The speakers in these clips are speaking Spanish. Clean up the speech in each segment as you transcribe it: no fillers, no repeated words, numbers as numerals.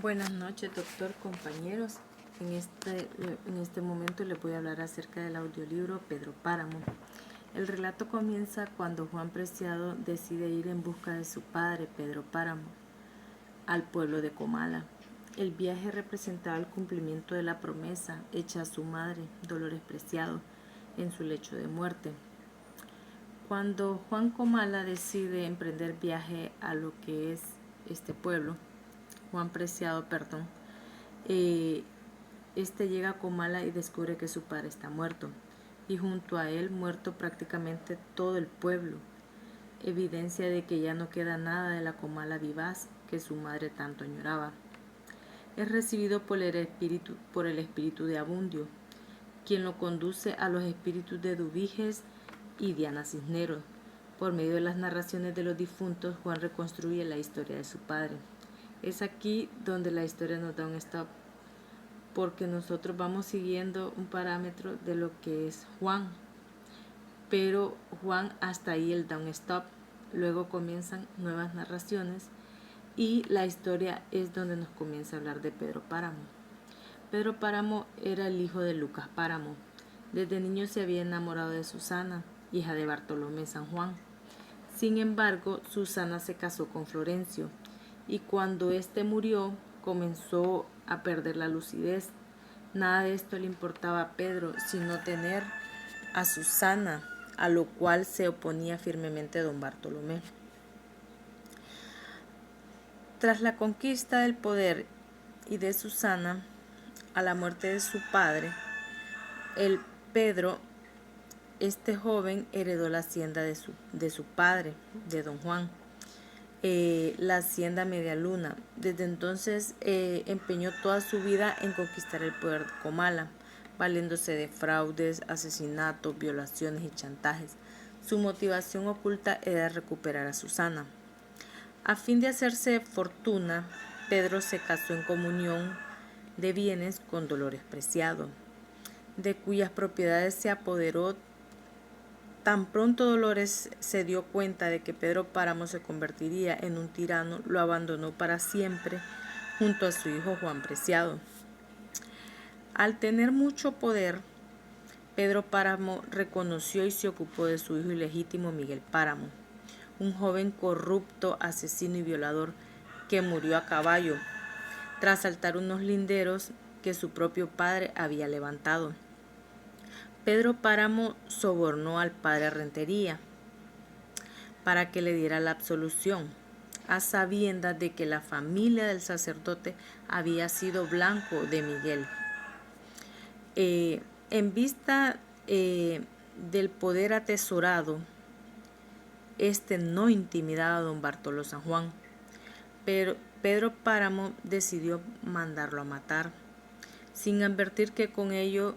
Buenas noches, doctor, compañeros. En este momento les voy a hablar acerca del audiolibro Pedro Páramo. El relato comienza cuando Juan Preciado decide ir en busca de su padre, Pedro Páramo, al pueblo de Comala. El viaje representaba el cumplimiento de la promesa hecha a su madre, Dolores Preciado, en su lecho de muerte. Cuando Juan Comala decide emprender viaje a lo que es este pueblo, Juan Preciado, este llega a Comala y descubre que su padre está muerto, y junto a él muerto prácticamente todo el pueblo, evidencia de que ya no queda nada de la Comala vivaz que su madre tanto añoraba. Es recibido por el espíritu de Abundio, quien lo conduce a los espíritus de Dubiges y Diana Cisneros. Por medio de las narraciones de los difuntos, Juan reconstruye la historia de su padre. Es aquí donde la historia nos da un stop, porque nosotros vamos siguiendo un parámetro de lo que es Juan, pero Juan hasta ahí él da un stop. Luego comienzan nuevas narraciones y la historia es donde nos comienza a hablar de Pedro Páramo. Pedro Páramo era el hijo de Lucas Páramo. Desde niño se había enamorado de Susana, hija de Bartolomé San Juan. Sin embargo, Susana se casó con Florencio, y cuando éste murió, comenzó a perder la lucidez. Nada de esto le importaba a Pedro, sino tener a Susana, a lo cual se oponía firmemente don Bartolomé. Tras la conquista del poder y de Susana, a la muerte de su padre, el Pedro, este joven, heredó la hacienda de su padre, de don Juan, la hacienda Media Luna. Desde entonces empeñó toda su vida en conquistar el poder de Comala, valiéndose de fraudes, asesinatos, violaciones y chantajes. Su motivación oculta era recuperar a Susana. A fin de hacerse fortuna, Pedro se casó en comunión de bienes con Dolores Preciado, de cuyas propiedades se apoderó. Tan pronto Dolores se dio cuenta de que Pedro Páramo se convertiría en un tirano, lo abandonó para siempre junto a su hijo Juan Preciado. Al tener mucho poder, Pedro Páramo reconoció y se ocupó de su hijo ilegítimo Miguel Páramo, un joven corrupto, asesino y violador que murió a caballo tras saltar unos linderos que su propio padre había levantado. Pedro Páramo sobornó al padre Rentería para que le diera la absolución, a sabiendas de que la familia del sacerdote había sido blanco de Miguel. En vista del poder atesorado, este no intimidaba a don Bartolo San Juan, pero Pedro Páramo decidió mandarlo a matar, sin advertir que con ello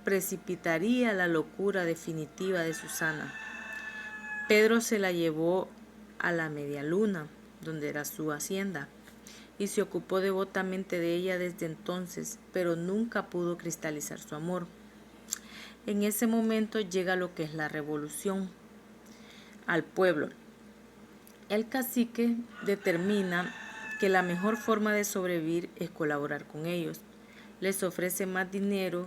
precipitaría la locura definitiva de Susana. Pedro se la llevó a la Media Luna, donde era su hacienda, y se ocupó devotamente de ella desde entonces, pero nunca pudo cristalizar su amor. En ese momento llega lo que es la revolución al pueblo. El cacique determina que la mejor forma de sobrevivir es colaborar con ellos. Les ofrece más dinero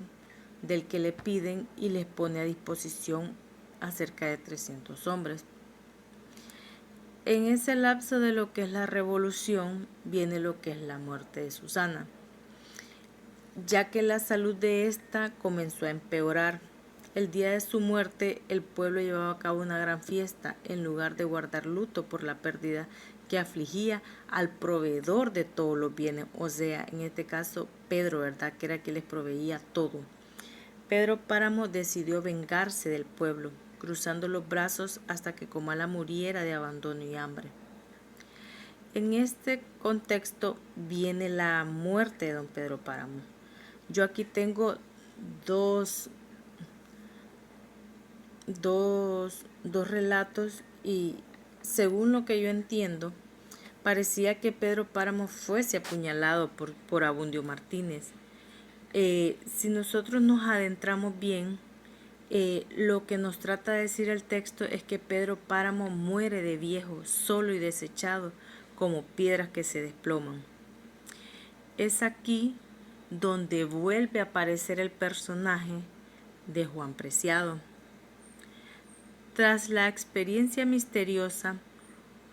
del que le piden y les pone a disposición a cerca de 300 hombres. En ese lapso de lo que es la revolución viene lo que es la muerte de Susana, ya que la salud de ésta comenzó a empeorar. El día de su muerte el pueblo llevaba a cabo una gran fiesta en lugar de guardar luto por la pérdida que afligía al proveedor de todos los bienes, o sea, en este caso Pedro, ¿verdad?, que era quien les proveía todo. Pedro Páramo decidió vengarse del pueblo, cruzando los brazos hasta que Comala muriera de abandono y hambre. En este contexto viene la muerte de don Pedro Páramo. Yo aquí tengo dos relatos, y según lo que yo entiendo, parecía que Pedro Páramo fuese apuñalado por Abundio Martínez. Si nosotros nos adentramos bien, lo que nos trata de decir el texto es que Pedro Páramo muere de viejo, solo y desechado, como piedras que se desploman. es aquí donde vuelve a aparecer el personaje de Juan Preciado. Tras la experiencia misteriosa,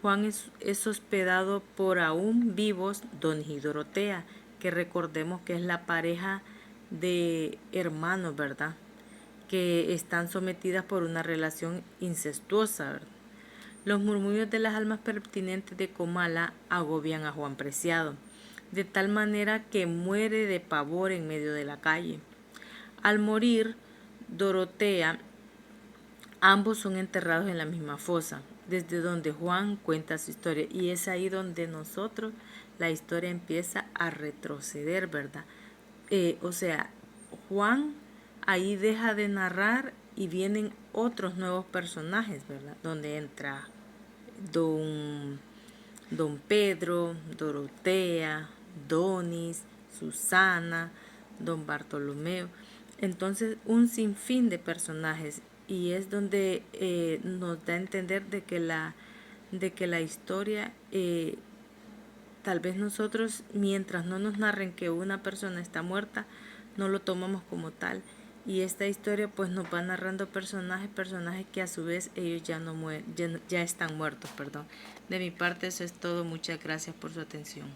Juan es hospedado por aún vivos Don y Dorotea, que recordemos que es la pareja de hermanos, ¿verdad? Que están sometidas por una relación incestuosa, ¿verdad? Los murmullos de las almas pertinentes de Comala agobian a Juan Preciado, de tal manera que muere de pavor en medio de la calle. Al morir Dorotea, ambos son enterrados en la misma fosa, desde donde Juan cuenta su historia. Y es ahí donde nosotros, la historia empieza a retroceder, ¿verdad? O sea, Juan ahí deja de narrar y vienen otros nuevos personajes, ¿verdad? Donde entra don Pedro, Dorotea, Donis, Susana, don Bartolomeo. Entonces, un sinfín de personajes, y es donde nos da a entender de que la historia, tal vez nosotros, mientras no nos narren que una persona está muerta, no lo tomamos como tal. Y esta historia pues nos va narrando personajes que a su vez ellos ya no ya están muertos, perdón. De mi parte eso es todo, muchas gracias por su atención.